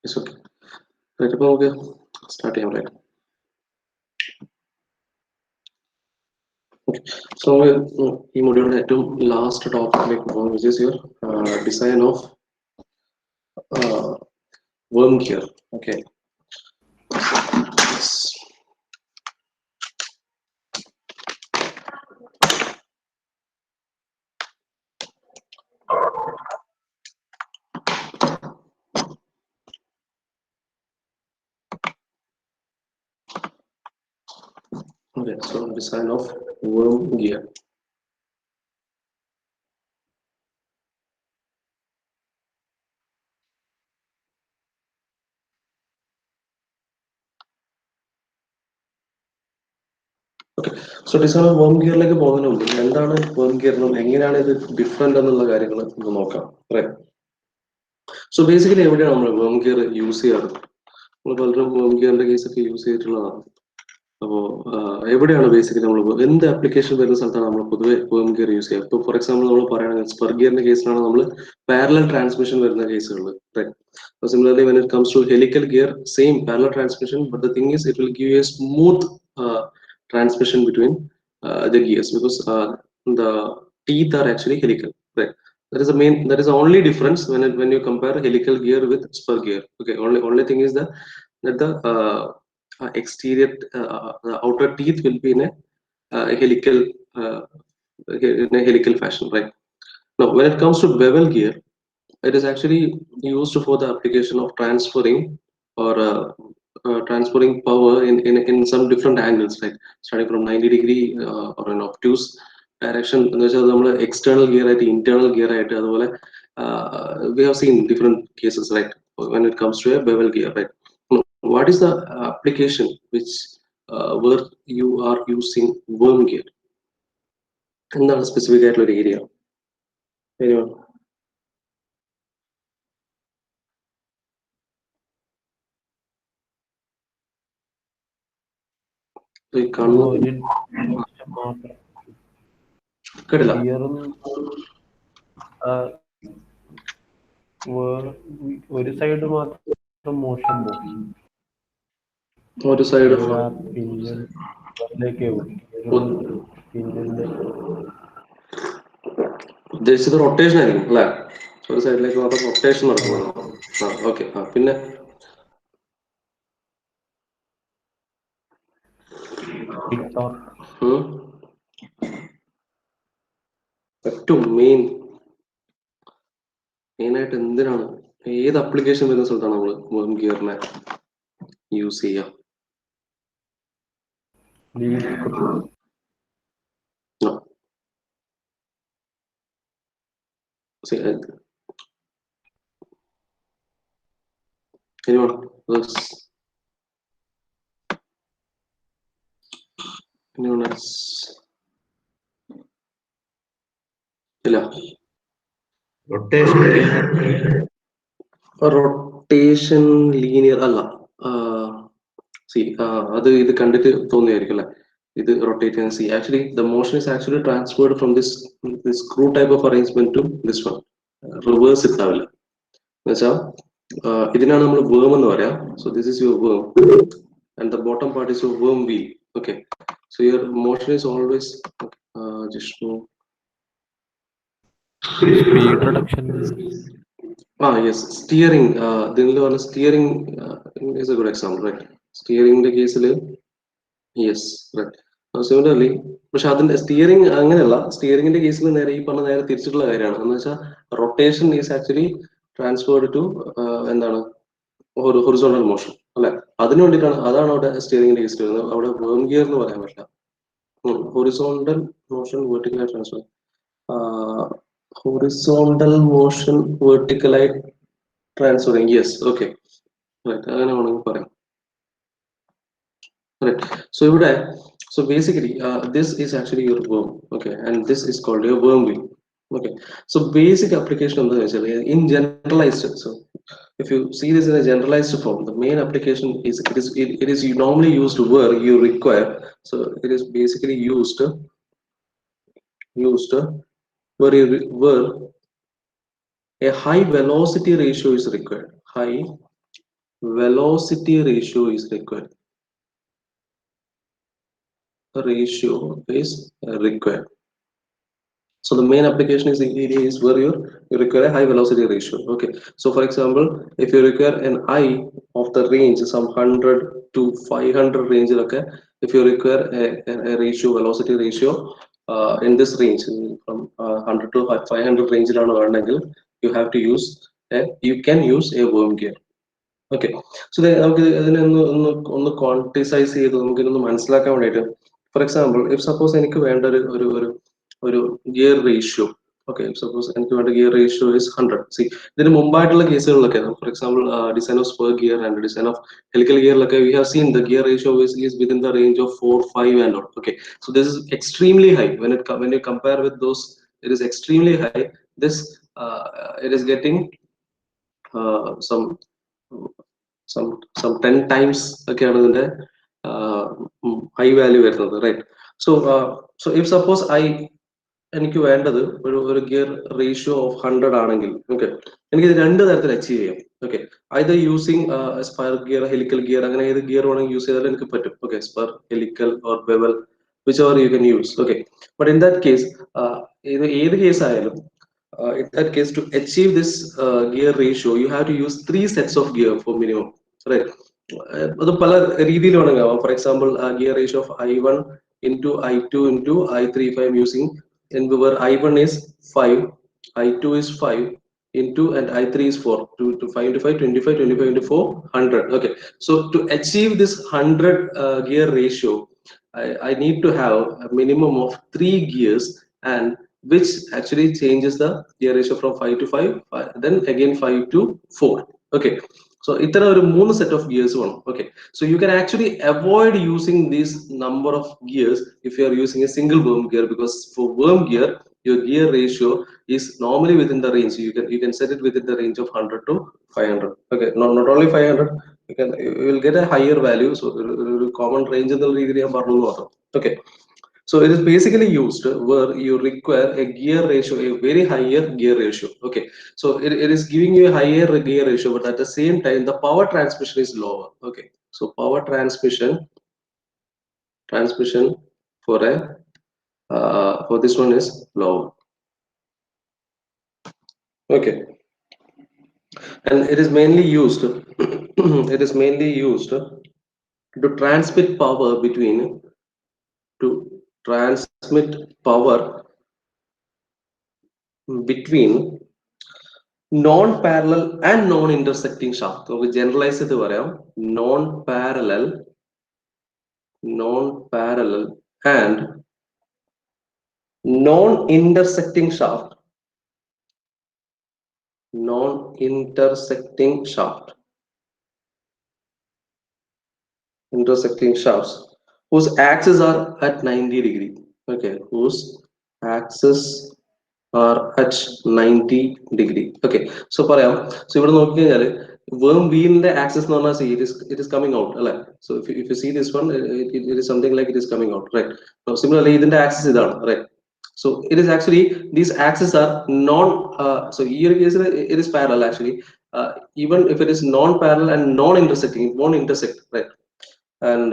It's okay. Right, okay. Starting right. Okay. So ഈ മൊഡ്യൂളിന്റെ ഏറ്റവും ലാസ്റ്റ് ടോപ്പിക്കിലേക്ക് പോകുന്നത് which is your design of worm gear. Okay. Yes. Okay, so design of worm gear. Okay, so design of worm gear like പോകുന്നതിന് മുമ്പ് എന്താണ് worm gear എന്നും എങ്ങനെയാണ് ഇത് ഡിഫറെന്റ് എന്നുള്ള കാര്യങ്ങൾ നമുക്ക് നോക്കാം. Right. So basically എവിടെയാണ് നമ്മൾ worm gear യൂസ് ചെയ്യാറ്? നമ്മൾ പലരും worm gearന്റെ കേസ് ഒക്കെ യൂസ് ചെയ്തിട്ടുള്ളതാണ്. അപ്പോൾ എവിടെയാണ് ബേസിക്കലി നമ്മൾ എന്ത് ആപ്ലിക്കേഷൻ വരുന്ന സ്ഥലത്താണ് നമ്മൾ പൊതുവെ വേം ഗിയർ യൂസ് ചെയ്യുക? ഇപ്പോൾ ഫോർ എക്സാമ്പിൾ നമ്മൾ പറയുകയാണെങ്കിൽ സ്പർ ഗിയറിന്റെ കേസിലാണ് നമ്മൾ പാരലൽ ട്രാൻസ്മിഷൻ വരുന്ന കേസുകൾ. Similarly when it comes to helical gear same parallel transmission but the thing is it will give a smooth transmission between the gears because the teeth are actually helical, right? That is the only difference when you compare helical gear with spur gear. Okay, only thing is that the exterior the outer teeth will be in a helical uh, fashion, right? Now when it comes to bevel gear, it is actually used for the application of transferring or transferring power in some different angles, right? Starting from 90-degree or an obtuse direction. External gear, internal gear, we have seen different cases, right? When it comes to a bevel gear, right? What is the application which where you are using worm gear? എന്താണ് specific ആയിട്ടുള്ള ഒരു area? Anyone? കേട്ടില്ല. ഒരു side മാത്രം motion പോകും, ഒരു side ഉദ്ദേശിച്ചത് rotation ആയിരിക്കും അല്ലെ? ഒരു സൈഡിലേക്ക് മാത്രം റൊട്ടേഷൻ നടക്കുന്നത്. ഓക്കെ. പിന്നെ ഏറ്റവും മെയിൻ ആയിട്ട് എന്തിനാണ്, ഏത് അപ്ലിക്കേഷൻ വരുന്ന സ്ഥലത്താണ് നമ്മൾ വർം ഗിയറിനെ യൂസ് ചെയ്യുക? Anyone? Anyone else? ഇല്ല. റൊട്ടേഷൻ ലീനിയർ അല്ല. അത് ഇത് കണ്ടിട്ട് തോന്നിയായിരിക്കും അല്ലെ ഇത് റൊട്ടേറ്റ് ചെയ്യുന്ന. Actually the motion is actually transferred from this screw type of arrangement to this one. Reverse ഇട്ടാവില്ല എന്നുവെച്ചാൽ ഇതിനാണ് നമ്മൾ വേം എന്ന് പറയാം. So this is your worm and the bottom part is your worm wheel. Okay, so your motion is always Jishnu. Speed reduction. Yes, steering. ഇതിൽ പറഞ്ഞ steering is a good example, right? സ്റ്റിയറിംഗിന്റെ കേസിൽ യെസ്, റൈറ്റ്. സിമിലർലി പക്ഷെ അതിന്റെ steering അങ്ങനെയല്ല. സ്റ്റിയറിംഗിന്റെ കേസിൽ നേരെ ഈ പറഞ്ഞ നേരെ തിരിച്ചിട്ടുള്ള കാര്യമാണ്. എന്ന് വെച്ചാൽ rotation is actually transferred to എന്താണ് ഹൊറിസോണ്ടൽ മോഷൻ അല്ലെ? അതിനു വേണ്ടിയിട്ടാണ്, അതാണ് അവിടെ സ്റ്റിയറിംഗിന്റെ കേസിൽ വരുന്നത്. അവിടെ വേം ഗിയർ എന്ന് പറയാൻ പറ്റില്ല. ഹൊറിസോണ്ടൽ മോഷൻ വെർട്ടിക്കലായി ട്രാൻസ്ഫർ, ഹൊറിസോണ്ടൽ മോഷൻ വെർട്ടിക്കലായി ട്രാൻസ്ഫറിങ്. Yes, okay, right. അങ്ങനെ വേണമെങ്കിൽ പറയാം. Right. So ഇവിടെ, so basically this is actually your worm, okay, and this is called your worm wheel. Okay, so basic application of the in generalized. So if you see this in a generalized form, the main application is it is normally used where you require. So it is basically used where a high velocity ratio is required. High velocity ratio is required. Ratio is required. So the main application is area is where you require a high velocity ratio. Okay. So for example, if you require an I of the range some 100 to 500 range, okay, if you require a ratio velocity ratio in this range from 100 to 500 range, you have to use you can use a worm gear. Okay. So നമുക്ക് ഇതിനെ ഒന്ന് ക്വാണ്ടിസൈസ് ചെയ്ത് നമുക്ക് ഇതൊന്ന് മനസ്സിലാക്കാൻ വേണ്ടിയിട്ട്, for example if suppose എനിക്ക് വേണ്ട ഒരു ഗിയർ റേഷ്യോ, ഓക്കെ, സപ്പോസ് എനിക്ക് വേണ്ട ഗിയർ റേഷ്യോ ഇസ് 100. സി ഇതിന് മുമ്പായിട്ടുള്ള കേസുകളിലൊക്കെ for example design of spur gear and design of helical ഗിയറിലൊക്കെ we have seen the gear ratio is within the range of 4 5 and all. Okay, so this is extremely high when you compare with those, it is extremely high. This it is getting some 10 times ഒക്കെയാണ് ഇതിന്റെ high value വരുന്നത്, right? So if suppose എനിക്ക് വേണ്ടത് ഒരു gear ratio of 100 ആണെങ്കിൽ, okay, എനിക്ക് ഇത് രണ്ട് തരത്തിൽ അച്ചീവ് ചെയ്യാം. Okay, either using spur gear, helical gear, അങ്ങനെ ഏത് ഗിയർ വേണമെങ്കിൽ യൂസ് ചെയ്താലും എനിക്ക് പറ്റും. Okay, spur, helical or bevel, whichever you can use. Okay, but in that case, ഏത് കേസ് ആയാലും, in that case, to achieve this gear ratio, you have to use 3 sets of gear for minimum, right? അത് പല രീതിയിൽ വേണമെങ്കിൽ, for example, gear ratio of I1 into I2 into I3, if I'm using, and where I1 is 5, I2 is 5 into, and I3 is 4, to 5 into 5, 25, 25 into 4, 100. Okay, so to achieve this 100 gear ratio, I need to have a minimum of 3 gears, and which actually changes the gear ratio from 5 to 5, then again 5 to 4. Okay, so ഇത്തരം ഒരു 3 set of gears വേണം. Okay, so you can actually avoid using this number of gears if you are using a single worm gear, because for worm gear your gear ratio is normally within the range. You can set it within the range of 100 to 500. Okay, not only 500, you will get a higher value. So ഒരു common range എന്നുള്ള രീതിയിൽ ഞാൻ പറഞ്ഞു മാത്രം. Okay, so it is basically used where you require a gear ratio, a very higher gear ratio. Okay, so it is giving you a higher gear ratio, but at the same time the power transmission is lower. Okay, so power transmission for a for this one is lower. Okay, and it is mainly used it is mainly used to transmit power between non-parallel and non-intersecting shaft. So we generalize it പറയാം, non-parallel and non-intersecting shaft, intersecting shafts whose axes are at 90 degree. Okay, whose axes are at 90 degree. Okay, so പറയാം, so ഇവിടെ നോക്കി കഴിഞ്ഞാൽ worm wheelന്റെ axis എന്ന് പറഞ്ഞാൽ, see, it is coming out, അല്ലെ? So if you see this one, it is something like it is coming out, right? So similarly ഇതിന്റെ axis ഇതാണ്, right? So it is actually, these axes are so here it is parallel actually. Even if it is non-parallel and non-intersecting, it won't intersect, right? And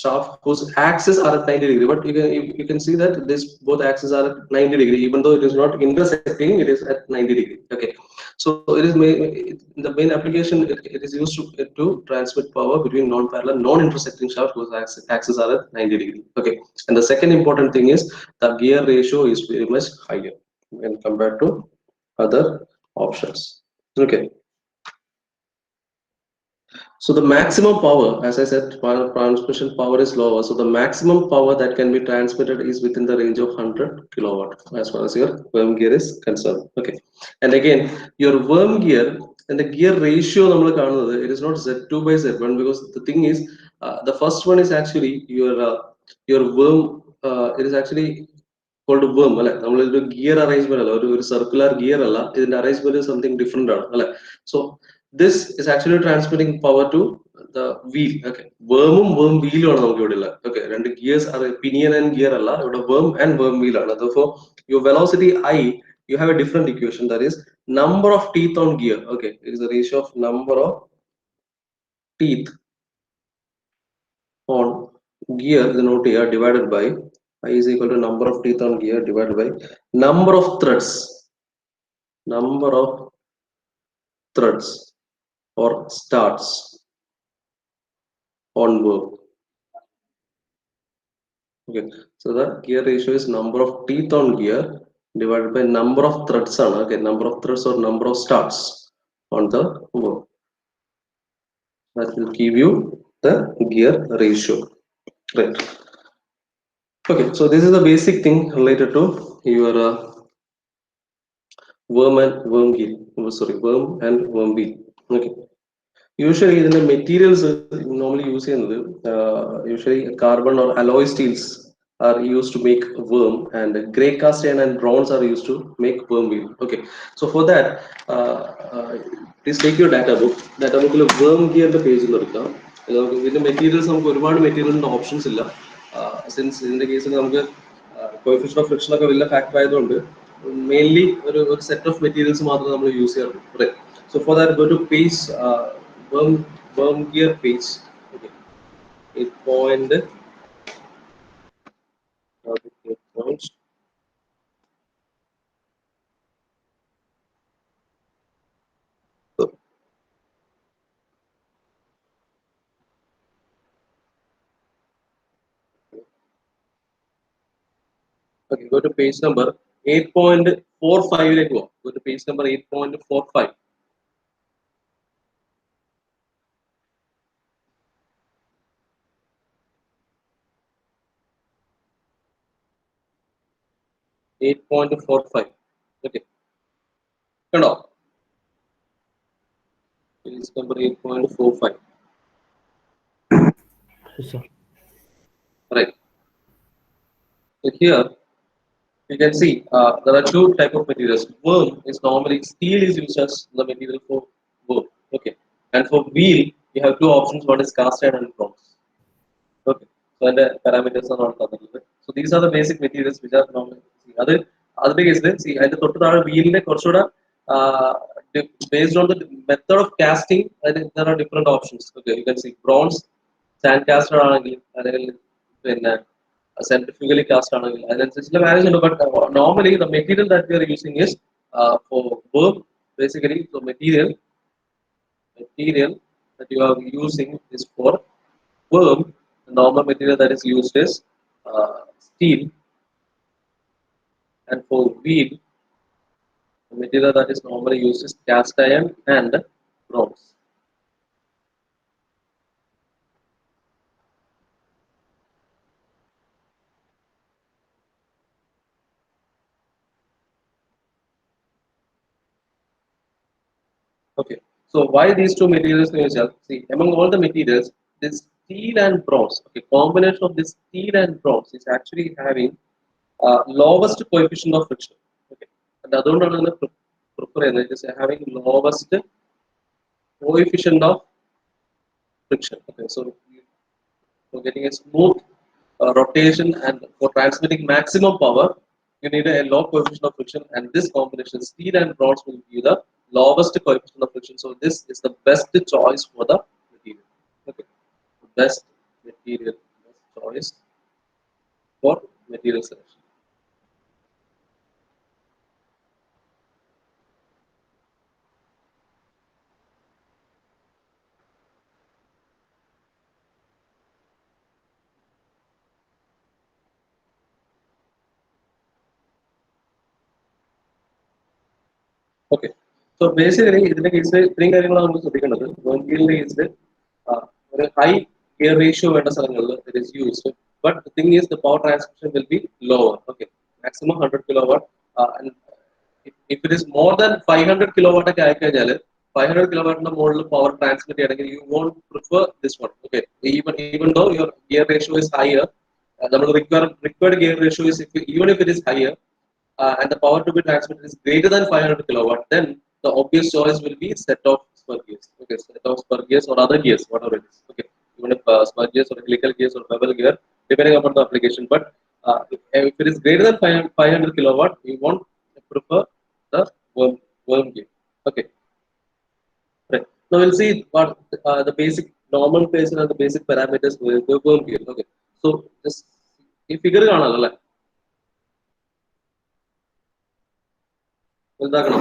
shaft whose axes are at 90 degree, but you can see that this both axes are at 90 degree, even though it is not intersecting, it is at 90 degree. Okay, so it is the main application, it is used to transmit power between non-parallel, non-intersecting shaft whose axes are at 90 degree. Okay, and the second important thing is the gear ratio is very much higher when compared to other options. Okay, so the maximum power, as I said, transmission power is lower. So the maximum power that can be transmitted is within the range of 100 kilowatt as far as your worm gear is concerned. Okay, and again, your worm gear and the gear ratio, it is not Z2 by Z1, because the thing is, the first one is actually your worm. It is actually called worm, അല്ലെ? നമ്മളൊരു gear arrangement അല്ല, ഒരു circular gear അല്ല, ഇതിന്റെ arrangement is something different ആണ്, അല്ലെ? So this is actually transmitting power to the wheel. Okay, worm wheel ആണ് നമുക്ക് ഇവിടെ ഉള്ളത്. Okay, രണ്ട് gears are pinion and gear അല്ല, ഇവിടെ worm and worm wheel ആണ്. Therefore your velocity I, you have a different equation, that is number of teeth on gear. Okay, it is the ratio of number of teeth on gear is note here divided by I is equal to number of teeth on gear divided by number of threads. Number of threads or starts on verb. Okay, so the gear ratio is number of teeth on gear divided by number of threads on okay, number of threads or number of starts on the verb. That will give you the gear ratio. Right. Okay, so this is the basic thing related to your worm and worm gill. Oh, sorry, worm and worm wheel. Okay. Usually in the materials normally use usually carbon or alloy steels are used to make worm, and grey cast iron and bronze are used to make worm wheel. Okay, so for that, please take your data book. Data book worm gear page ഇതിന്റെ materials നമുക്ക് ഒരുപാട് മെറ്റീരിയലിന്റെ options ഇല്ല. Since ഇതിന്റെ കേസിൽ നമുക്ക് coefficient of friction ഒക്കെ വലിയ ഫാക്ടർ ആയതുകൊണ്ട് മെയിൻലി ഒരു സെറ്റ് ഓഫ് മെറ്റീരിയൽസ് മാത്രമേ നമ്മൾ യൂസ് ചെയ്യാറുള്ളൂ. So for that, go to page worm gear page. Okay, 8 points. Okay, go to page number 8.45. Go to page number 8.45. 8.45. Okay, turn off. Page number 8.45. Sir. Right. So here you can see there are two type of materials. Worm is normally steel is used as the material for worm. Okay, and for wheel you have two options. One is cast iron and bronze. Okay, so the parameters are not covered. So these are the basic materials which are normally other big is this. See, at the total wheel based on the method of casting, there are different options. Okay, you can see bronze, sand caster, centrifugally cast and then but normally the material that we are using is for work. Basically the material that you are using is for worm. The normal material that is used is steel, and for wheel the material that is normally used is cast iron and bronze. Okay, so why these two materials can you see among all the materials, this steel and bronze, okay, combination of this steel and bronze is actually having lowest coefficient of friction. Okay, and അതുകൊണ്ടാണ് prefer ചെയ്യുന്നത്, is having lowest coefficient of friction. Okay, so for getting a smooth rotation and for transmitting maximum power, you need a low coefficient of friction, and this combination steel and bronze will give the lowest coefficient of friction. So this is the best choice for the material. Okay, best material, best choice for material selection. Okay, so basically ഇതിന്റെ കേസിൽ ഇത്രയും കാര്യങ്ങളാണ് നമ്മൾ ശ്രദ്ധിക്കേണ്ടത്. വെർമീലിന്റെ കേസിൽ ഒരു high gear ratio വേണ്ട സ്ഥലങ്ങളിൽ it is used, but the thing is the power transmission will be lower. Okay, maximum 100 kilowatt, and if it is more than 500 kilowatt ഒക്കെ ആയിക്കഴിഞ്ഞാൽ 500 കിലോവാട്ടിന്റെ മുകളിൽ പവർ ട്രാൻസ്മിറ്റ് ചെയ്യണമെങ്കിൽ you won't prefer this one. Okay, even though your gear ratio is higher, the required gear ratio is even if it is higher, and the power to be transmitted is greater than 500 kilowatt, then the obvious choice will be set of spur gears. Okay, set of spur gears or other gears, whatever it is. Okay, even if spur gears or helical gears or bevel gear, depending upon the application. But if it is greater than 500 kilowatt, we won't prefer the worm gear. Okay, right. Now we'll see what the basic nomenclature and the basic parameters with the worm gear. Okay, so this ഈ figure കാണാമല്ലോ അല്ലേ? എന്താക്കണം?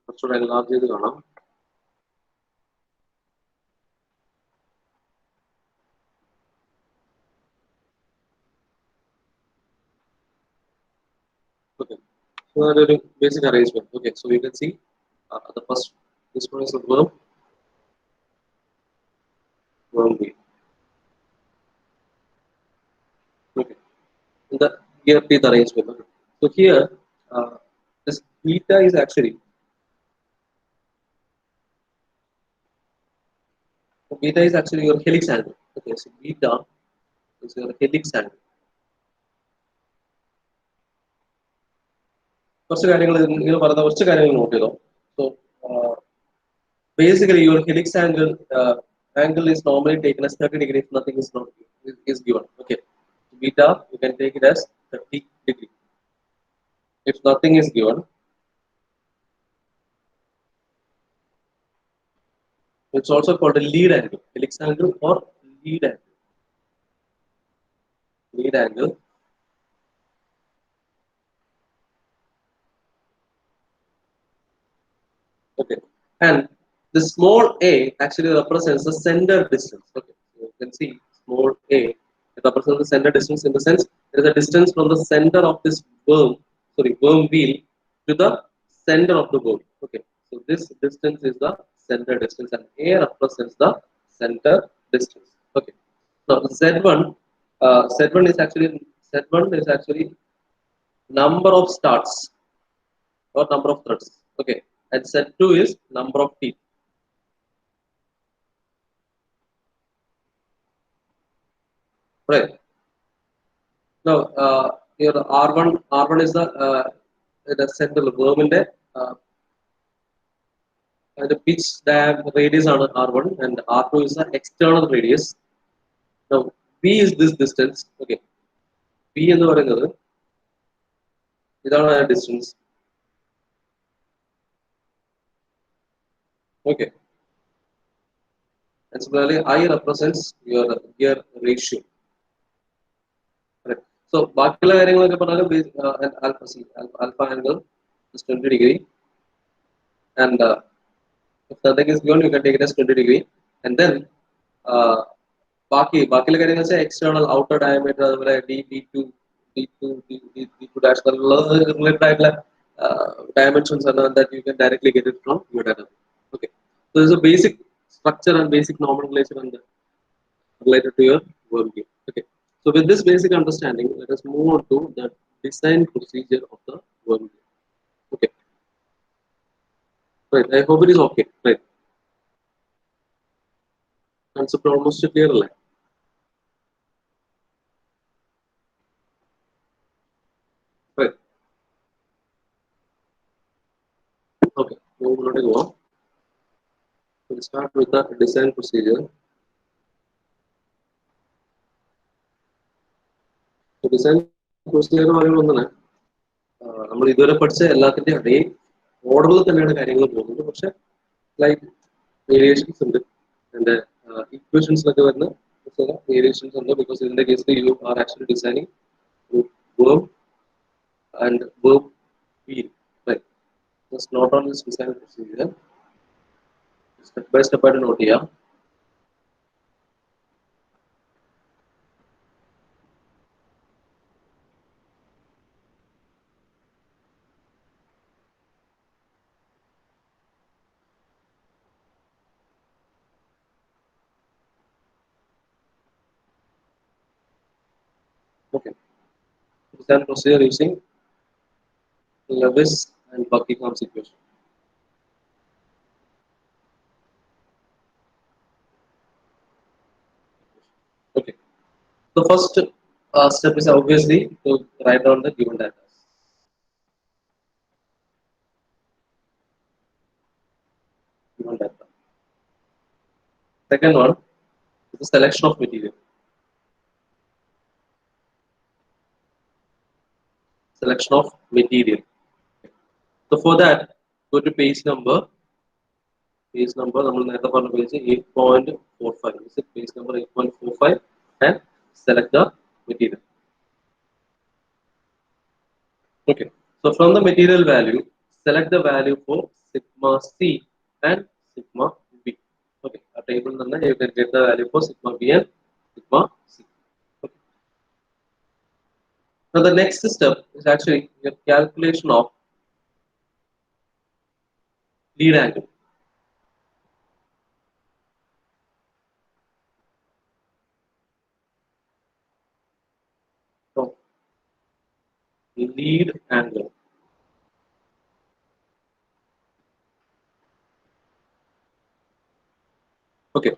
കുറച്ചുകൂടെ enlarge ചെയ്ത് കാണാം. Okay, so that is a basic arrangement. Okay, so you can see the first, this one is a worm wheel. Okay, in the gear teeth arrangement. Okay. So here, this beta is actually your helix angle. Okay, so beta is your helix angle. കുറച്ച് കാര്യങ്ങൾ നിങ്ങൾ പറയുന്ന കുറച്ച് കാര്യങ്ങൾ not ചെയ്തോ. So basically your helix angle is normally taken as 30 degree if nothing is not is given. Okay, beta you can take it as 30 degree if nothing is given. It's also called a lead angle, helix angle or lead angle. Lead angle. Okay, and the small a actually represents the center distance. Okay, so you can see small a, it represents the center distance in the sense there is a distance from the center of this worm wheel to the center of the worm. Okay, so this distance is the center distance and a represents the center distance. Okay, now z1 is actually number of starts or number of threads. Okay, and z2 is number of teeth. Right. Now, here R1 is the central worm in there. The pitch radius on R1 and R2 is the external radius. Now, B is this distance. Okay, B എന്ന് പറയുന്നത് ഇതാണ് distance. Okay, and similarly I represents your gear ratio. Right. So ബാക്കിയുള്ള കാര്യങ്ങളൊക്കെ പറഞ്ഞാൽ alpha angle is 20 degree and if nothing is given you can take it as 20 degree and then ബാക്കിയുള്ള കാര്യങ്ങൾ വെച്ചാൽ external outer diameter അതുപോലെ d2 dash related ആയിട്ടുള്ള dimensions and that you can directly get it from your data. Okay, so there's a basic structure and basic nomenclature and related to your worm gear. Okay, so with this basic understanding let us move on to the design procedure of the worm gear. Okay, right, I hope it is okay. Right, concept almost clear. Right. Okay, now we're going to go on. We'll start with the design procedure. So design procedure എന്ന് പറയുമ്പോൾ തന്നെ നമ്മൾ ഇതുവരെ പഠിച്ച എല്ലാത്തിന്റെയും അതേ ഓർഡറിൽ തന്നെയാണ് കാര്യങ്ങൾ പോകുന്നത്. പക്ഷെ ലൈക്ക് വേരിയേഷൻസ് ഉണ്ട് അതിന്റെ ഇക്വേഷൻസിലൊക്കെ വരുന്ന ചില വേരിയേഷൻസ് ഉണ്ട്. ബിക്കോസ് ഇതിന്റെ കേസിൽ you are actually designing worm and worm wheel. Right. Just note on this design procedure. Step by step ആയിട്ട് നോട്ട് ചെയ്യാം. Okay. Design procedure using Lewis and Buckingham's equation. The first step is obviously to write down the given data. Given data. Second one is the selection of material. Selection of material. So for that, go to page number. Page number നമ്മൾ നേരത്തെ പറഞ്ഞ page 8.45. This is page number 8.45 and select the material. Okay. So from the material value, select the value for sigma C and sigma B. Okay. A table number you can get the value for sigma B and sigma C. Okay. Now the next step is actually your calculation of lead angle. So lead angle. Okay.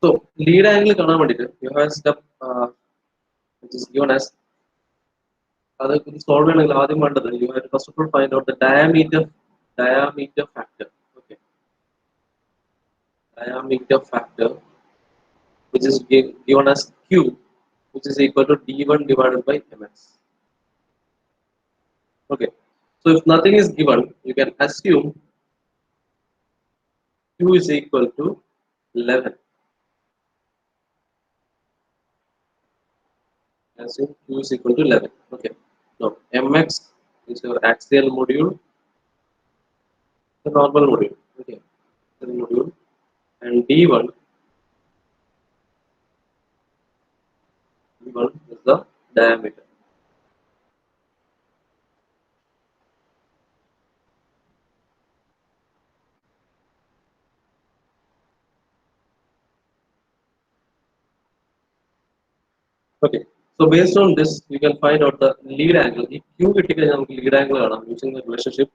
So lead angle കാണാൻ വേണ്ടിയിട്ട് you have a step which is given as അത് solve ചെയ്യണമെങ്കിൽ ആദ്യം വേണ്ടത് you have to first of all find out the diameter factor. Okay. Diameter factor which is given as Q, which is equal to D1 divided by Mx. Okay. So if nothing is given, you can assume Q is equal to 11. Assume Q is equal to 11. Okay. Now Mx is your axial module, the normal module. Okay. The module and D1 is the diameter. Okay. So based on this, you can find out the lead angle. If Q critical lead angle using the relationship,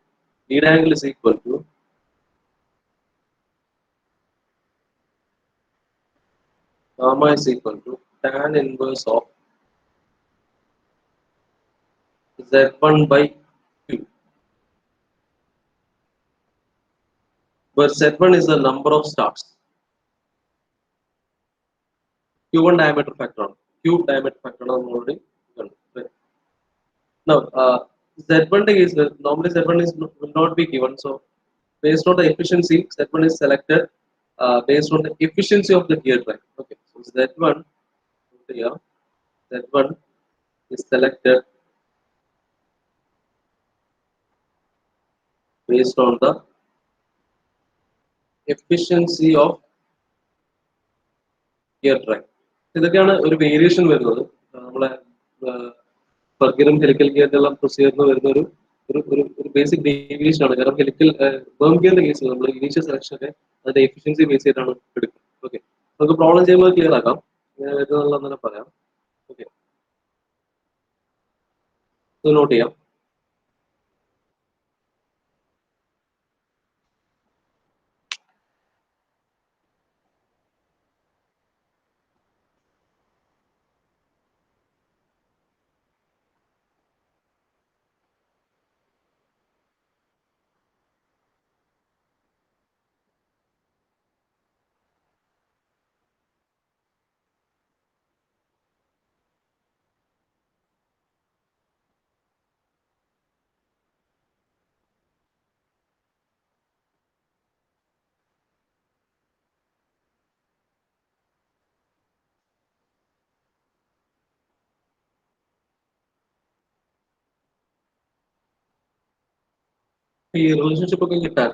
lead angle is equal to gamma is equal to tan inverse of Z1 by Q, where Z1 is the number of starts. Q1 diameter factor on Q diameter factor on already done. Right. Now Z1 is normally Z1 is will not be given. So based on the efficiency, Z1 is selected based on the efficiency of the gear drive. Okay, so Z1 here, Z1 is selected based on the efficiency of gear drive. ഇതൊക്കെയാണ് ഒരു variation വരുന്നത് നമ്മളെ ഫർഗിനും helical ഗിയറിനെല്ലാം പ്രൊസീജിയറിന് വരുന്ന ഒരു basic deviation ആണ്. കാരണം helical വേം ഗിയറിന്റെ case നമ്മൾ ഇനീഷ്യൽ സെലക്ഷൻ ഒക്കെ അതിന്റെ എഫിഷ്യൻസി ബേസ് ചെയ്തിട്ടാണ് എടുക്കുന്നത്. ഓക്കെ, നമുക്ക് പ്രോബ്ലം ചെയ്യുമ്പോൾ ക്ലിയർ ആക്കാം, ഇങ്ങനെ വരുന്നതെല്ലാം തന്നെ പറയാം. ഓക്കെ, ഇത് നോട്ട് ചെയ്യാം. ഈ റിലേഷൻഷിപ്പ് ഒക്കെ കിട്ടാൻ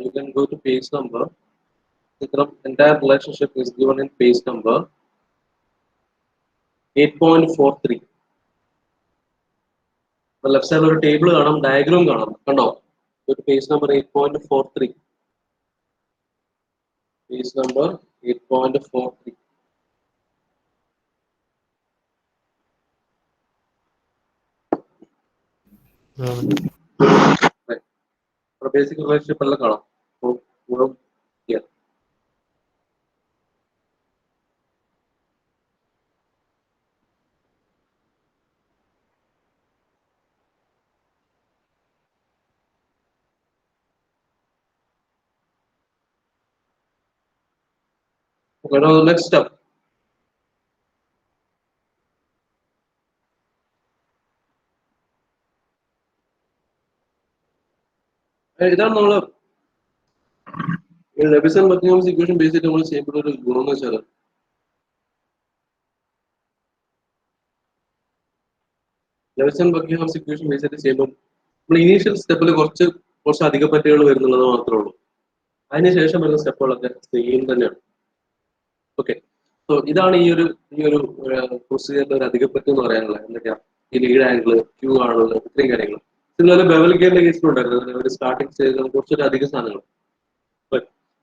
you can go to page number. The entire relationship is given in page number 8.43. Left സൈഡിൽ ഒരു ടേബിൾ കാണാം, ഡയഗ്രാം കാണാം, കണ്ടോ? ഒരു page number 8.43. Page number 8.43. Basic relationship എല്ലാം കാണാം. Now the next step. ഇതാണ് നമ്മള് ലെവിസൺ ബക്കിംഗ്ഹാം ഇക്വേഷൻ ബേസ് ചെയ്ത് നമ്മൾ ചെയ്യപ്പെടുന്ന ഒരു ഗുണം എന്ന് വെച്ചാൽ ലെവിസൺ ബക്കിംഗ്ഹാം ഇക്വേഷൻ ബേസ് ചെയ്ത് ചെയ്യുമ്പോൾ നമ്മൾ ഇനീഷ്യൽ സ്റ്റെപ്പിൽ കുറച്ച് അധിക പറ്റുകൾ വരുന്നുള്ളത് മാത്രമേ ഉള്ളൂ. അതിനുശേഷം വരുന്ന സ്റ്റെപ്പുകളൊക്കെ സെയിം തന്നെയാണ്. ഓക്കെ, സോ ഇതാണ് ഈ ഒരു പ്രൊസീജിയറിന്റെ ഒരു അധികപ്പറ്റ് എന്ന് പറയാനുള്ളത്. എന്തൊക്കെയാ ഈ ലീഡ് ആംഗിൾ, ക്യൂ ആണുള്ളത്, ഇത്രയും കാര്യങ്ങൾ. ഇതുപോലെ ബെവൽ ഗിയറിന്റെ കേസിലുണ്ടായിരുന്നു ഒരു സ്റ്റാർട്ടിംഗ് സ്റ്റേജിൽ കുറച്ചൊരു അധിക സാധനങ്ങൾ.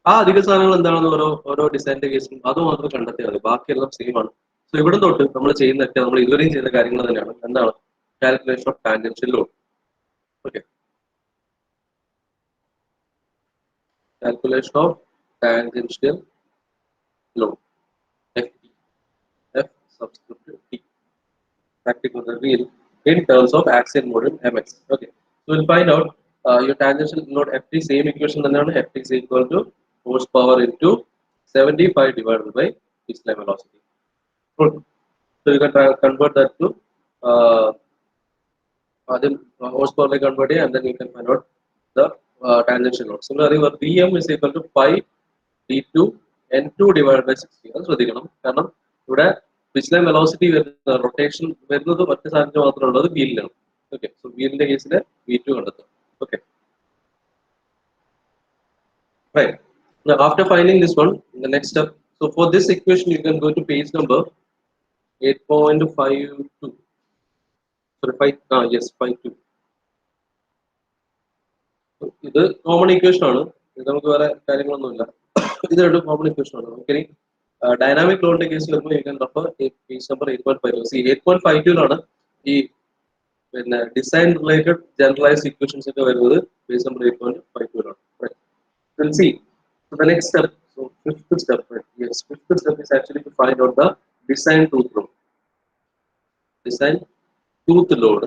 ആ അധിക സാധനങ്ങൾ എന്താണെന്ന് ഓരോ ഡിസൈനിന്റെ കേസിലും അത് മാത്രം കണ്ടെത്തിയാൽ മതി, ബാക്കിയെല്ലാം സെയിം ആണ്. സോ ഇവിടെ തൊട്ട് നമ്മൾ ചെയ്യുന്നതൊക്കെ നമ്മൾ ഇതുവരെയും ചെയ്യുന്ന കാര്യങ്ങൾ തന്നെയാണ്. എന്താണ്? Calculation of tangential load. Okay, calculation of tangential load, FT, F subscript T, acting on the wheel in terms of axial motion mx. Okay, so we'll find out your tangential load FT, same equation than FT is equal to horsepower into 75 divided by baseline velocity. Good. So you can convert that to horsepower like convert it, and then you can find out the tangential load. Similarly, our Vm is equal to pi d2 n2 divided by 60. അത് ശ്രദ്ധിക്കണം, കാരണം ഇവിടെ baseline velocity വരുന്ന rotation വരുന്നത് മറ്റു സാധനത്തിന് മാത്രമേ ഉള്ളത്, വീലിലാണ്. ഓക്കെ, സോ വീലിന്റെ കേസിൽ V2 കണ്ടെത്തും. Okay, right. Now after finding this one, in the next step, so for this equation you can go to page number 8.52. Sorry, 52. ഇത് കോമൺ ഇക്വേഷൻ ആണ്, ഇത് നമുക്ക് വേറെ കാര്യങ്ങളൊന്നുമില്ല. ഇത് രണ്ടും കോമൺ ഇക്വേഷൻ ആണ്. നമുക്കിനി ഡൈനാമിക് ലോഡിന്റെ കേസിൽ വരുമ്പോൾ you can refer page number 8.52. 8.52 ഈ പിന്നെ ഡിസൈൻ റിലേറ്റഡ് ജനറലൈസ്ഡ് ഇക്വേഷൻസ് ഒക്കെ വരുന്നത് page number 8.52. We'll see. So the next step, so fifth step, right? Yes, fifth step is actually to find out the design tooth load. Design tooth load,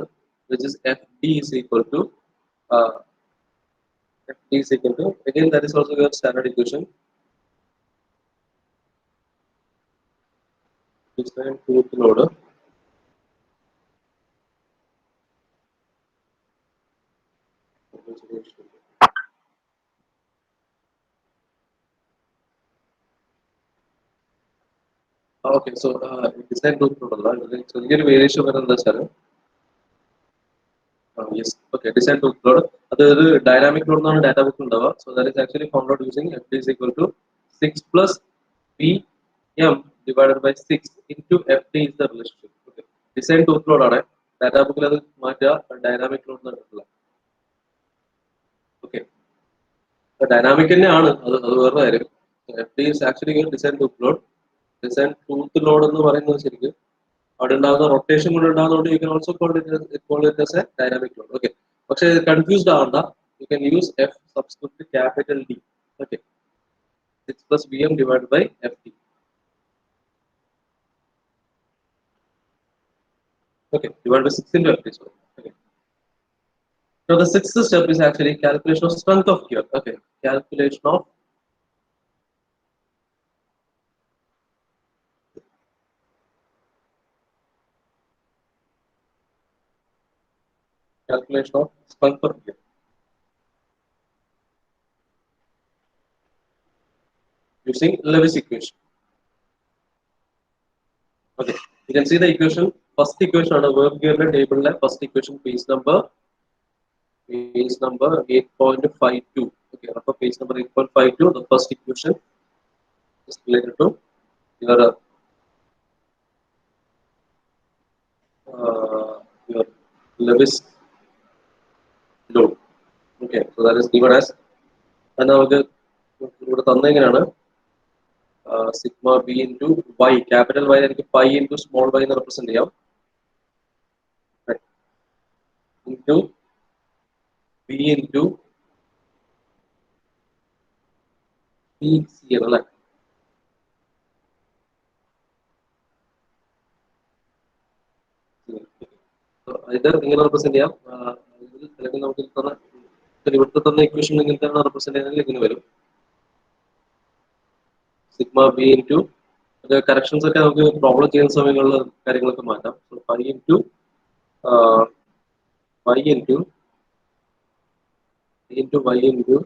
which is FD is equal to FD is equal to, again that is also your standard equation. Design tooth load. Okay, so design tooth load, ചെറിയൊരു variation വരുന്നത് വെച്ചാൽ yes, okay, design tooth load, അതൊരു dynamic load എന്നാണ് data book ഉണ്ടാവുക. So that is actually found out using FD is equal to 6 plus Vm divided by 6 into FD is the relationship. Okay, design tooth load ആണ്, data ബുക്കിൽ അത് മാറ്റുക, dynamic load എന്ന് പറഞ്ഞിട്ടുള്ള. Okay, dynamic തന്നെയാണ്, അത് വേറെ കാര്യം. FD is actually your design tooth load. Design tooth load എന്ന് പറയുന്നത് ശരിക്കും അവിടെ ഉണ്ടാകുന്ന റൊട്ടേഷൻ കൊണ്ട് ഉണ്ടാകുന്നതുകൊണ്ട് you can also call it as a dynamic load. Okay, പക്ഷേ കൺഫ്യൂസ്ഡ് ആവണ്ട, you can use F subscript capital D. Okay, 6 plus Vm divided by FD. Okay, divided by 6 into FD. Sorry. Okay. So the sixth step is actually calculation of strength of gear. Okay, calculation of strength of gear using Lewis equation. Okay, you can see the equation. First equation on a work gear table, first equation page number 8.52. Okay, upper page number 8.52. The first equation is related to your Lewis load. Okay, so that is given as, and now the sigma b into y, capital Y and pi into small y represent here, right, into b into p c right. So either ഇങ്ങനെ represent ചെയ്യാം, അല്ലെങ്കിൽ നമുക്ക് ഇവിടുത്തെ തന്നെ equation ഇങ്ങനെ തന്നെ represent ചെയ്യാൻ ഇങ്ങനെ വരും. സിഗ്മ ബി ഇൻറ്റു കറക്ഷൻസ് ഒക്കെ നമുക്ക് പ്രോബ്ലം ചെയ്യുന്ന സമയങ്ങളിൽ കാര്യങ്ങളൊക്കെ മാറ്റാം. Pi into y into y into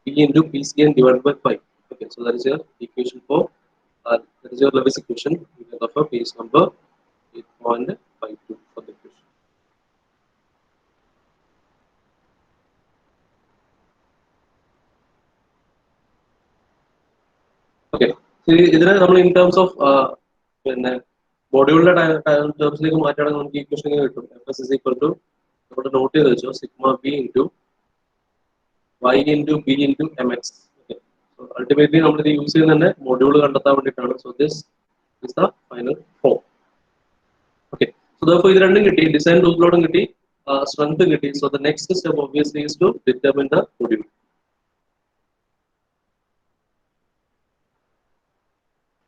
p into PCN divided by pi. Okay, so that is your equation for that is your Lewis equation. You can refer page number 8.52 for the equation. Okay, so ഇതിനെ നമ്മൾ in terms of പിന്നെ മോഡ്യൂളിന്റെ ടേംസിലേക്ക് മാറ്റുകയാണെങ്കിൽ നമുക്ക് equation കിട്ടും. Fs is equal to നമ്മുടെ not ചെയ്ത് വെച്ചോ sigma B into y into b into mx. Okay. So ultimately നമ്മൾ ഇത് യൂസ് ചെയ്യുന്നത് മൊഡ്യൂൾ കണ്ടെത്താൻ വേണ്ടിയിട്ടാണ്. So this is the final form. Okay. So therefore ഇത് രണ്ടും കിട്ടി, ഡിസൈൻ റൂളിലോടും കിട്ടി, സ്ട്രെങ്ത് കിട്ടി. So the next step obviously is to determine the module.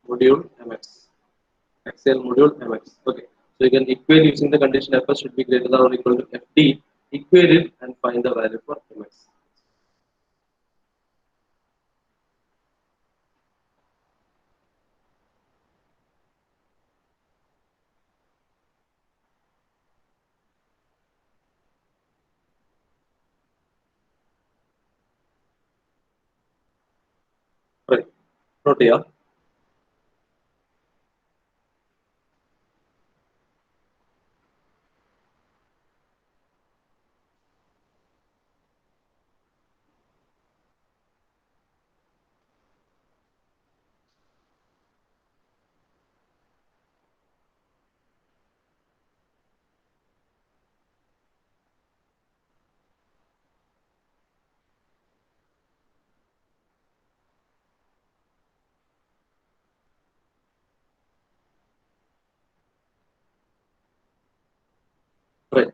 Module mx. Axial module mx. Okay. So you can equate using the condition Fs should be greater than or equal to Fd. Equate it and find the value for mx. Right. Note here. Right.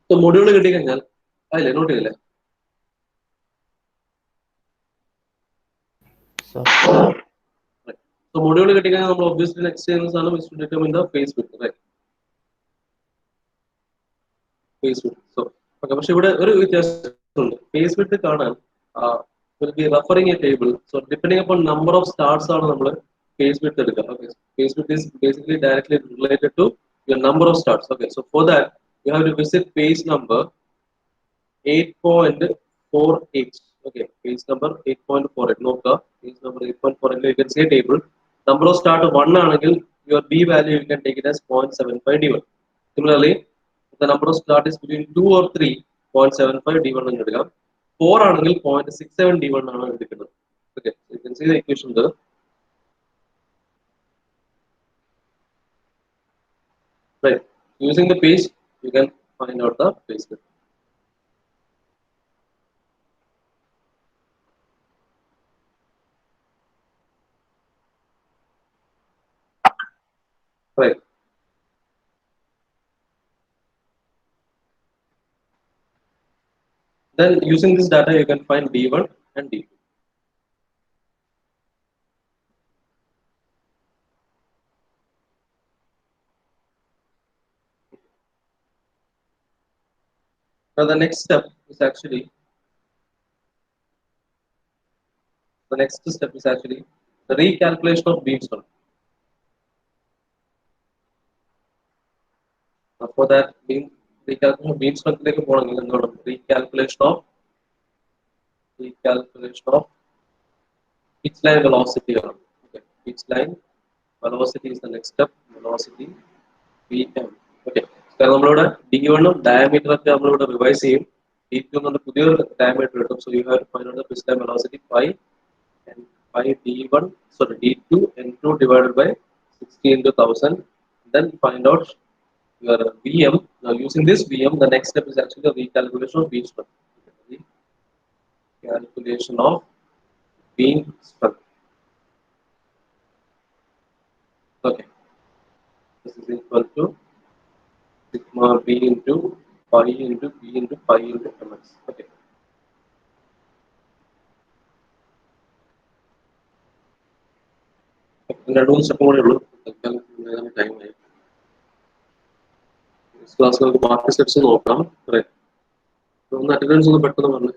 So module കിട്ടി കഴിഞ്ഞാൽ അല്ലേ not ചെയ്തില്ലേ? Right. So module കിട്ടി കഴിഞ്ഞാൽ നമ്മൾ obviously next ചെയ്യുന്ന സാധനം is to determine the phase width, right? Phase width. So okay, പക്ഷെ ഇവിടെ ഒരു വ്യത്യാസമുണ്ട്. Phase width കാണാൻ will be referring a table. So depending upon number of stars ആണ് നമ്മൾ phase width എടുക്കുക. Okay. Phase width is basically directly related to your number of stars. Okay. So for that you have to visit page number 8.48. Okay, page number 8.48. നോക്കുക, page number 8.48. You can see a table. Number of start 1 ആണെങ്കിൽ your b value you can take it as 0.75 d1. Similarly, if the number of start is between 2 or 3, 0.75 d1 എന്ന് എടുക്കാം. 4 ആണെങ്കിൽ 0.67 d1 ആണ് എടുക്കുന്നത്. Okay, so you can see the equation there. Right, using the page you can find out the phase width. Right. Then using this data you can find d1 and d2. Now the next step is actually the recalculation of beam strength. For that recalculation of beam strength like recalculation of pitch line velocity. Okay, pitch line velocity is the next step. Velocity Vm. Okay. So നമ്മളോട് d1 diameter ഒക്കെ നമ്മളോട് revise ചെയ്യും. d2 എന്ന പുതിയൊരു diameter കിട്ടും. So you have to find out the pitch line velocity pi and pi d1 sorry d2 n2 divided by 60 into 1000. Then find out your Vm. Now using this Vm, the next step is actually the recalculation of beam strength. Calculation of beam strength. Okay, this is equal to sigma b into pi into p into pi into mx. Okay. രണ്ടു step കൂടെ ഉള്ളൂ. Time ആയി. Class നമുക്ക് ബാക്കി steps നോക്കാം. ഒന്ന് attendance ഒന്ന് പെട്ടെന്ന് പറഞ്ഞു.